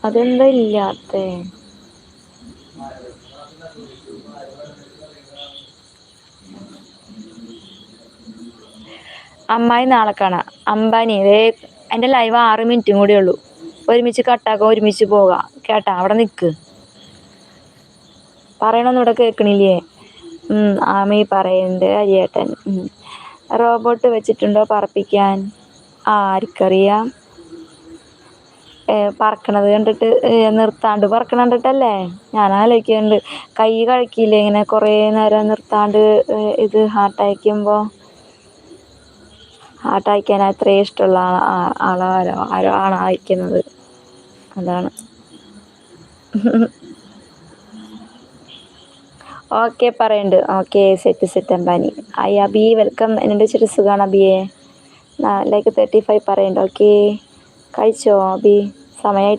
അതെന്താ ഇല്ലാത്തെ? അമ്മായി നാളെ കാണാം. അംബാനി എൻ്റെ ലൈവ് 6 മിനിറ്റും കൂടി ഉള്ളൂ. ഒരുമിച്ച് കട്ടാക്കാം, ഒരുമിച്ച് പോകാം കേട്ടാ. അവിടെ നിൽക്ക്. പറയണൊന്നും ഇവിടെ കേൾക്കണില്ലേ? ആമി പറയുന്നുണ്ട് അരിയേട്ടൻ. റോബോട്ട് വെച്ചിട്ടുണ്ടോ പറപ്പിക്കാൻ? ആർക്കറിയാം. പറക്കണത് കണ്ടിട്ട്, നിർത്താണ്ട് പറക്കണ കണ്ടിട്ടല്ലേ ഞാൻ ആലോചിക്കുന്നുണ്ട്. കൈ കഴിക്കില്ലേ ഇങ്ങനെ കുറേ നേരം നിർത്താണ്ട് ഇത് ഹാർട്ടയക്കുമ്പോൾ? ഹാർട്ടയക്കാൻ അത്രയും ഇഷ്ടമുള്ള ആരോ ആണ് അയക്കുന്നത്. അതാണ്. ഓക്കെ പറയുന്നുണ്ട്. Okay set Ambani. Abhi welcome. എന്നോട് ഇച്ചിരി സുഖമാണ് അബിയെ. ലൈക്ക് 35 പറയുന്നുണ്ട്. ഓക്കെ കഴിച്ചോ അബി? സമയമായിട്ട്